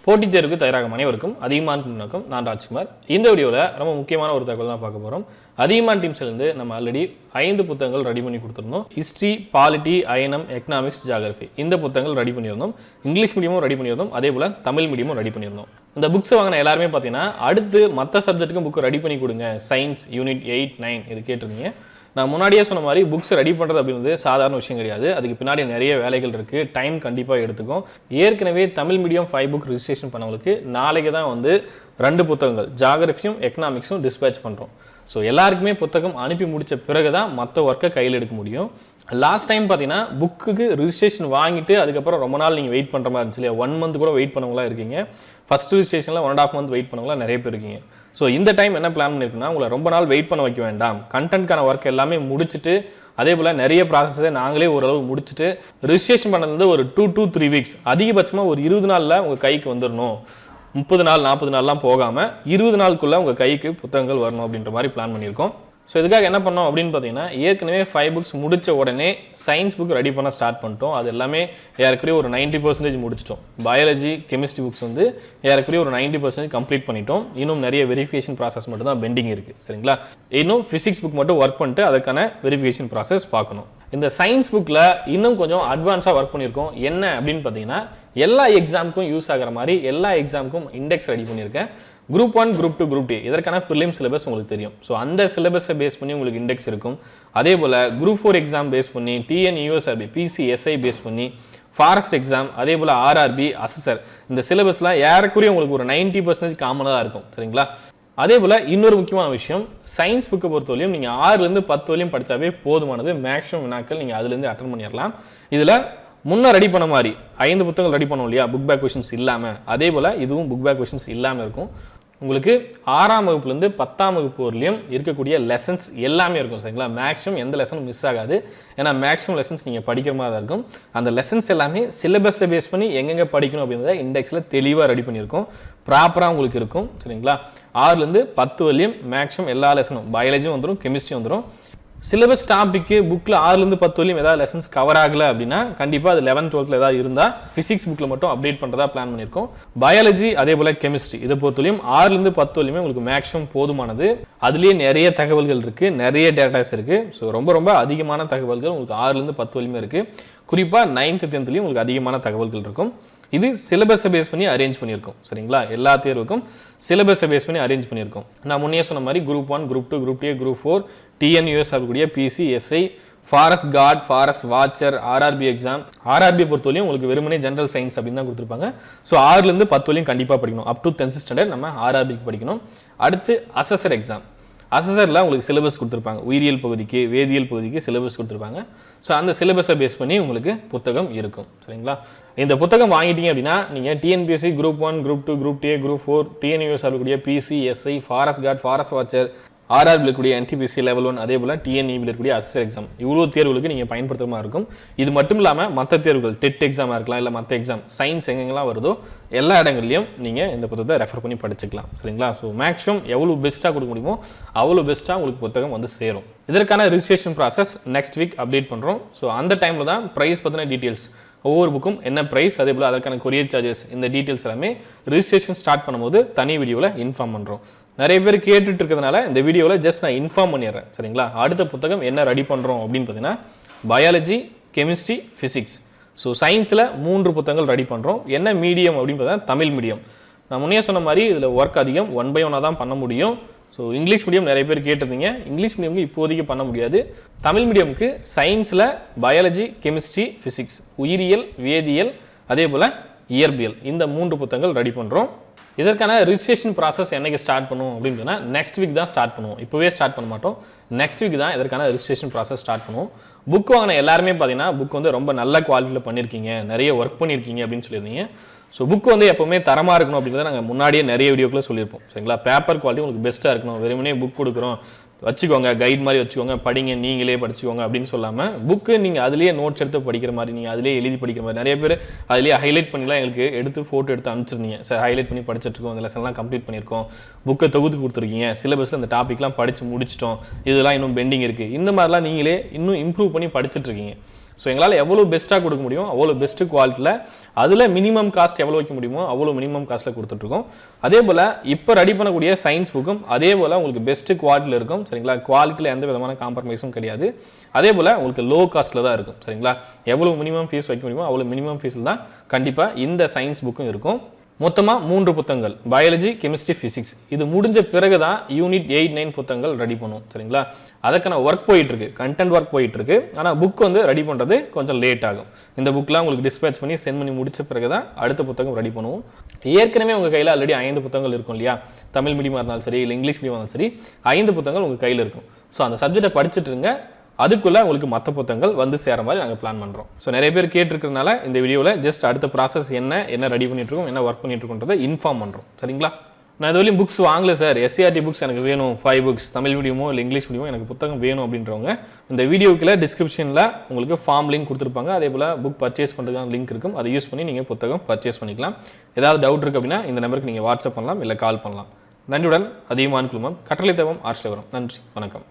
போட்டித் தேர்வுக்கு தயாராகும் அனைவருக்கும் அதிகமான வணக்கம். நான் ராஜ்குமார். இந்த வீடியோவில் ரொம்ப முக்கியமான ஒரு தகவல் தான் பார்க்க போகிறோம். அதிகமான டீம்ஸ்லேருந்து நம்ம ஆல்ரெடி 5 புத்தகங்கள் ரெடி பண்ணி கொடுத்துருந்தோம். History, polity, INM, economics, geography இந்த புத்தகங்கள் ரெடி பண்ணியிருந்தோம். இங்கிலீஷ் மீடியமும் ரெடி பண்ணியிருந்தோம். அதே போல் தமிழ் மீடியமும் ரெடி பண்ணியிருந்தோம். இந்த புக்ஸ் வாங்கின எல்லாருமே பார்த்தீங்கன்னா அடுத்து மற்ற சப்ஜெக்ட்டுக்கும் புக் ரெடி பண்ணி கொடுங்க, சயின்ஸ் யூனிட் 8, 9 இது கேட்டிருந்தீங்க. நான் முன்னாடியே சொன்ன மாதிரி புக்ஸ் ரெடி பண்ணுறது அப்படின்றது சாதாரண விஷயம் கிடையாது. அதுக்கு பின்னாடி நிறைய வேலைகள் இருக்குது. டைம் கண்டிப்பாக எடுத்துக்கும். ஏற்கனவே தமிழ் மீடியம் 5 புக் ரிஜிஸ்ட்ரேஷன் பண்ணவங்களுக்கு நாளைக்கு தான் வந்து 2 புத்தகங்கள் ஜியாகிரபியும் எக்கனாமிக்ஸும் டிஸ்பேச் பண்ணுறோம். ஸோ எல்லாருக்குமே புத்தகம் அனுப்பி முடித்த பிறகு தான் மற்ற ஒர்க்கை கையில் எடுக்க முடியும். லாஸ்ட் டைம் பார்த்தீங்கன்னா புக்குக்கு ரிஜிஸ்ட்ரேஷன் வாங்கிட்டு அதுக்கப்புறம் ரொம்ப நாள் நீங்கள் வெயிட் பண்ணுற மாதிரி இருந்துச்சு இல்லையா? 1 மந்த் கூட வெயிட் பண்ணவங்களாம் இருக்கீங்க. ஃபர்ஸ்ட் ரிஜிஸ்ட்ரேஷனில் 1.5 மந்த் வெயிட் பண்ணவங்களாம் நிறைய பேர் இருக்கீங்க. ஸோ இந்த டைம் என்ன பிளான் பண்ணியிருக்குன்னா, உங்களை ரொம்ப நாள் வெயிட் பண்ண வைக்க வேண்டாம். கண்டென்ட்கான ஒர்க் எல்லாமே முடிச்சுட்டு அதே போல் நிறைய ப்ராசஸை நாங்களே ஓரளவு முடிச்சுட்டு ரிஜிஸ்ட்ரேஷன் பண்ணது வந்து ஒரு 2 to 3 வீக்ஸ் அதிகபட்சமாக ஒரு 20 நாளில் உங்கள் கைக்கு வந்துடணும். 30 நாள் 40 நாள்லாம் போகாமல் 20 நாளுக்குள்ளே உங்கள் கைக்கு புத்தகங்கள் வரணும் அப்படின்ற மாதிரி பிளான் பண்ணியிருக்கோம். ஸோ இதுக்காக என்ன பண்ணோம் அப்படின்னு பார்த்தீங்கன்னா, ஏற்கனவே 5 புக்ஸ் முடித்த உடனே சயின்ஸ் புக் ரெடி பண்ண ஸ்டார்ட் பண்ணிட்டோம். அது எல்லாமே ஏறக்குறைய ஒரு 90% முடிச்சிட்டோம். பயாலஜி, கெமிஸ்ட்ரி புக்ஸ் வந்து ஏறக்குறைய ஒரு 90% கம்ப்ளீட் பண்ணிட்டோம். இன்னும் நிறைய வெரிஃபிகேஷன் ப்ராசஸ் மட்டும் தான் பெண்டிங் இருக்குது. சரிங்களா? இன்னும் ஃபிசிக்ஸ் புக் மட்டும் ஒர்க் பண்ணிட்டு அதுக்கான வெரிஃபிகேஷன் ப்ராசஸ் பார்க்கணும். இந்த சயின்ஸ் புக்கில் இன்னும் கொஞ்சம் அட்வான்ஸாக ஒர்க் பண்ணியிருக்கோம். என்ன அப்படின்னு பார்த்தீங்கன்னா, எல்லா எக்ஸாமுக்கும் யூஸ் ஆகிற மாதிரி எல்லா எக்ஸாமுக்கும் இண்டெக்ஸ் ரெடி பண்ணியிருக்கேன். Group 1, Group 2, Group 2 இதற்கான ப்ரிலிம் சிலபஸ் உங்களுக்கு தெரியும். ஸோ அந்த சிலபஸை பேஸ் பண்ணி உங்களுக்கு இண்டெக்ஸ் இருக்கும். அதே போல் Group 4 எக்ஸாம் பேஸ் பண்ணி TNUSRB, PCSI பேஸ் பண்ணி ஃபாரஸ்ட் எக்ஸாம், அதே போல் RRB, அசஸர் இந்த சிலபஸ்லாம் ஏறக்குறைய உங்களுக்கு ஒரு 90% காமனாக இருக்கும். சரிங்களா? அதே போல் இன்னொரு முக்கியமான விஷயம், சயின்ஸ் புக்கை பொறுத்தவரையும் நீங்கள் 6லேருந்து 10 வரையும் படித்தாவே போதுமானது. மேக்ஸிமம் வினாக்கள் நீங்கள் அதுலேருந்து அட்டன் பண்ணிடலாம். இதில் முன்னே ரெடி பண்ண மாதிரி 5 புத்தகங்கள் ரெடி பண்ணோம் இல்லையா, புக் பேக் கொஷின்ஸ் இல்லாமல், அதே போல் இதுவும் புக் பேக் கொஷின்ஸ் இல்லாமல் இருக்கும். உங்களுக்கு 6ஆம் வகுப்புலேருந்து 10ஆம் வகுப்பு வரலையும் இருக்கக்கூடிய லெசன்ஸ் எல்லாமே இருக்கும். சரிங்களா? மேக்ஸிமம் எந்த லெசனும் மிஸ் ஆகாது. ஏன்னா மேக்ஸிமம் லெசன்ஸ் நீங்கள் படிக்கிற மாதிரி தான் இருக்கும். அந்த லெசன்ஸ் எல்லாமே சிலபஸை பேஸ் பண்ணி எங்கெங்கே படிக்கணும் அப்படின்றத இண்டெக்ஸில் தெளிவாக ரெடி பண்ணியிருக்கோம். ப்ராப்பராக உங்களுக்கு இருக்கும். சரிங்களா? 6லேருந்து 10 வரலையும் மேக்ஸிமம் எல்லா லெசனும் பயாலஜியும் வந்துடும், கெமிஸ்ட்ரி வந்துடும். சிலபஸ் டாபிக்கு புக்கில் 6லேருந்து 10 வரையும் ஏதாவது லெசன்ஸ் கவர் ஆகலை அப்படின்னா கண்டிப்பாக அது 11th 12th ஏதாவது இருந்தால் ஃபிசிக்ஸ் புக்கில் மட்டும் அப்டேட் பண்ணுறதா பிளான் பண்ணியிருக்கோம். பயாலஜி அதே போல் கெமிஸ்ட்ரி இதை பொறுத்தவரையும் 6லேருந்து 10 வரையுமே உங்களுக்கு மேக்ஸிமம் போதுமானது. அதுலேயே நிறைய தகவல்கள் இருக்குது, நிறைய டேட்டாஸ் இருக்குது. ஸோ ரொம்ப அதிகமான தகவல்கள் உங்களுக்கு 6லேருந்து 10 வரையுமே இருக்குது. குறிப்பாக 9th 10th உங்களுக்கு அதிகமான தகவல்கள் இருக்கும். இது சிலபஸை பேஸ் பண்ணி அரேஞ்ச் பண்ணியிருக்கோம். சரிங்களா? எல்லா தேர்வுக்கும் சிலபஸை பேஸ் பண்ணி அரேஞ்ச் பண்ணியிருக்கோம். நான் முன்னே சொன்ன மாதிரி Group 1, Group 2, Group 3, Group 4, TNUSRB, PCSI, forest card, forest watcher, RRB exam. RRB பொறுத்தவரையும் உங்களுக்கு வெறுமனே ஜென்ரல் சயின்ஸ் அப்படின்னு தான் கொடுத்துருப்பாங்க. ஸோ 6லேருந்து 10 வரையும் கண்டிப்பாக படிக்கணும். அப் டு 10th ஸ்டாண்டர்ட் நம்ம RRBக்கு படிக்கணும். அடுத்து அசஸர் எக்ஸாம். அசஸரில் உங்களுக்கு சிலபஸ் கொடுத்துருப்பாங்க. உயிரியல் பகுதிக்கு, வேதியியல் பகுதிக்கு சிலபஸ் கொடுத்துருப்பாங்க. ஸோ அந்த சிலபஸை பேஸ் பண்ணி உங்களுக்கு புத்தகம் இருக்கும். சரிங்களா? இந்த புத்தகம் வாங்கிட்டீங்க அப்படின்னா நீங்கள் TNPSC Group 1, Group 2, Group 3, Group 4, TNUSRB, PCSI, forest card, forest watcher, RRB இருக்கக்கூடிய NTPC லெவல் 1, அதே போல் TNEB இருக்கக்கூடிய அசஸர் எக்ஸாம் இவ்வளோ தேர்வுகளுக்கு நீங்கள் பயன்படுத்துகிற மாதிரி இருக்கும். இது மட்டும் இல்லாமல் மற்ற தேர்வுகள் டெட் எக்ஸாமாக இருக்கலாம், இல்லை மற்ற எக்ஸாம் சயின்ஸ் எங்கெங்கெல்லாம் வருதோ எல்லா இடங்கள்லையும் நீங்கள் இந்த புத்தகத்தை ரெஃபர் பண்ணி படிச்சுக்கலாம். சரிங்களா? ஸோ மேக்ஸிமம் எவ்வளோ பெஸ்ட்டாக கொடுக்க முடியுமோ அவ்வளோ பெஸ்ட்டாக உங்களுக்கு புத்தகம் வந்து சேரும். இதற்கான registration process next week update பண்ணுறோம். ஸோ அந்த டைமில் தான் ப்ரைஸ் பற்றின டீட்டெயில்ஸ், ஒவ்வொரு புக்கும் என்ன ப்ரைஸ், அதே போல் அதற்கான கொரியர் சார்ஜஸ் இந்த டீட்டெயில்ஸ் எல்லாமே ரிஜிஸ்ட்ரேஷன் ஸ்டார்ட் பண்ணும்போது தனி வீடியோவில் இன்ஃபார்ம் பண்ணுறோம். நிறைய பேர் கேட்டுட்டு இருக்கிறதுனால இந்த வீடியோவில் ஜஸ்ட் நான் இன்ஃபார்ம் பண்ணிடுறேன். சரிங்களா? அடுத்த புத்தகம் என்ன ரெடி பண்ணுறோம் அப்படின்னு பார்த்தீங்கன்னா, பயாலஜி, கெமிஸ்ட்ரி, ஃபிசிக்ஸ். ஸோ சயின்ஸில் 3 புத்தகங்கள் ரெடி பண்ணுறோம். என்ன மீடியம் அப்படின்னு பார்த்தா தமிழ் மீடியம். நான் முன்னே சொன்ன மாதிரி இதில் ஒர்க் அதிகம் 1 by 1 தான் பண்ண முடியும். ஸோ இங்கிலீஷ் மீடியம் நிறைய பேர் கேட்டிருந்தீங்க. இங்கிலீஷ் மீடியமுக்கு இப்போதைக்கு பண்ண முடியாது. தமிழ் மீடியமுக்கு சயின்ஸில் பயாலஜி, கெமிஸ்ட்ரி, ஃபிசிக்ஸ், உயிரியல், வேதியியல், அதே போல் இயற்பியல் இந்த 3 புத்தகங்கள் ரெடி பண்ணுறோம். இதற்கான ரிஜிஸ்ட்ரேஷன் ப்ராசஸ் என்னைக்கு ஸ்டார்ட் பண்ணுவோம் அப்படின்னு சொன்னால் நெக்ஸ்ட் வீக் தான் ஸ்டார்ட் பண்ணுவோம். இப்போவே ஸ்டார்ட் பண்ண மாட்டோம். நெக்ஸ்ட் வீக் தான் இதற்கான ரிஜிஸ்ட்ரேஷன் ப்ராசஸ் ஸ்டார்ட் பண்ணுவோம். புக் வாங்கின எல்லாருமே பார்த்தீங்கன்னா புக் வந்து ரொம்ப நல்ல குவாலிட்டியில் பண்ணியிருக்கீங்க, நிறைய ஒர்க் பண்ணியிருக்கீங்க அப்படின்னு சொல்லியிருந்தீங்க. ஸோ புக் வந்து எப்போவுமே தரமாக இருக்கணும் அப்படின்றத நாங்கள் முன்னாடியே நிறைய வீடியோக்களை சொல்லியிருப்போம். சரிங்களா? பேப்பர் குவாலிட்டி உங்களுக்கு பெஸ்ட்டாக இருக்கணும். வெறுமனே புக் கொடுக்குறோம், வச்சுக்கோங்க, கைட் மாதிரி வச்சுக்கோங்க, படிங்க, நீங்களே படிச்சுக்கோங்க அப்படின்னு சொல்லாமல் புக்கு நீங்கள் அதிலேயே நோட்ஸ் எடுத்து படிக்கிற மாதிரி, நீங்கள் அதிலே எழுதி படிக்கிற மாதிரி. நிறைய பேர் அதிலேயே ஹைலைட் பண்ணிலாம் எங்களுக்கு எடுத்து ஃபோட்டோ எடுத்து அனுப்பிச்சிருந்தீங்க. சார் ஹைலைட் பண்ணி படிச்சிட்ருக்கோம், இந்த லெசன்லாம் கம்ப்ளீட் பண்ணியிருக்கோம், புக்கை தொகுத்து கொடுத்துருக்கீங்க, சிலபஸில் இந்த டாப்பிக்லாம் படித்து முடிச்சிட்டோம், இதெல்லாம் இன்னும் பெண்டிங் இருக்குது, இந்த மாதிரிலாம் நீங்களே இன்னும் இம்ப்ரூவ் பண்ணி படிச்சுட்ருக்கீங்க. ஸோ எங்களால் எவ்வளோ பெஸ்ட்டாக கொடுக்க முடியும் அவ்வளோ பெஸ்ட்டு குவாலிட்டியில் அதில் மினிமம் காஸ்ட் எவ்வளோ வைக்க முடியுமோ அவ்வளோ மினிமம் காஸ்ட்டில் கொடுத்துட்ருக்கோம். அதே போல் இப்போ ரெடி பண்ணக்கூடிய சயின்ஸ் புக்கும் அதே போல் உங்களுக்கு பெஸ்ட்டு குவாலிட்டியில் இருக்கும். சரிங்களா, குவாலிட்டியில் எந்த விதமான காம்ப்ரமைஸும் கிடையாது. அதே போல் உங்களுக்கு லோ காஸ்ட்டில் தான் இருக்கும். சரிங்களா, எவ்வளோ மினிமம் ஃபீஸ் வைக்க முடியுமோ அவ்வளோ மினிமம் ஃபீஸில் தான் கண்டிப்பாக இந்த சயின்ஸ் புக்கும் இருக்கும். மொத்தமாக 3 புத்தகங்கள், பயாலஜி, கெமிஸ்ட்ரி, ஃபிசிக்ஸ். இது முடிஞ்ச பிறகு தான் யூனிட் 8, 9 புத்தகங்கள் ரெடி பண்ணும். சரிங்களா, அதுக்கான ஒர்க் போயிட்டுருக்கு, கண்டென்ட் ஒர்க் போயிட்டுருக்கு. ஆனால் புக் வந்து ரெடி பண்ணுறது கொஞ்சம் லேட் ஆகும். இந்த புக்கெலாம் உங்களுக்கு டிஸ்பேச் பண்ணி சென்ட் பண்ணி முடிச்ச பிறகு தான் அடுத்த புத்தகம் ரெடி பண்ணுவோம். ஏற்கனவே உங்கள் கையில் ஆல்ரெடி 5 புத்தகங்கள் இருக்கும் இல்லையா, தமிழ் மீடியமாக இருந்தாலும் சரி இல்லை இங்கிலீஷ் மீடியமாக இருந்தாலும் சரி 5 புத்தகங்கள் உங்கள் கையில் இருக்கும். ஸோ அந்த சப்ஜெக்டை படிச்சுட்டு இருங்க, அதுக்குள்ள உங்களுக்கு மற்ற புத்தகங்கள் வந்து சேர மாதிரி நாங்கள் பிளான் பண்ணுறோம். ஸோ நிறைய பேர் கேட்டிருக்கிறதுனால இந்த வீடியோவில் ஜஸ்ட் அடுத்த ப்ராசஸ் என்ன ரெடி பண்ணிட்டு இருக்கோம், என்ன ஒர்க் பண்ணிட்டு இருக்கோன்றதை இன்ஃபார்ம் பண்ணுறோம். சரிங்களா, நான் இது வரையும் புக்ஸ் வாங்கல சார், SCERT புக்ஸ் எனக்கு வேணும், 5 புக்ஸ் தமிழ் மீடியமோ இல்லை இங்கிலீஷ் மீடியமோ எனக்கு புத்தகம் வேணும் அப்படின்றவங்க இந்த வீடியோக்குள்ள டிஸ்கிரிப்ஷனில் உங்களுக்கு ஃபார்ம் லிங்க் கொடுத்துருப்பாங்க. அதே போல் புக் பர்ச்சேஸ் பண்ணுறதுக்கான லிங்க் இருக்கும், அதை யூஸ் பண்ணி நீங்கள் புத்தகம் பர்ச்சேஸ் பண்ணிக்கலாம். ஏதாவது டவுட் இருக்குது அப்படின்னா இந்த நம்பருக்கு நீங்கள் வாட்ஸ்அப் பண்ணலாம் இல்லை கால் பண்ணலாம். நன்றியுடன் அதியமான் குழுமம், கற்றலை தேவம், ஆர்ட்ஸில் வரும். நன்றி, வணக்கம்.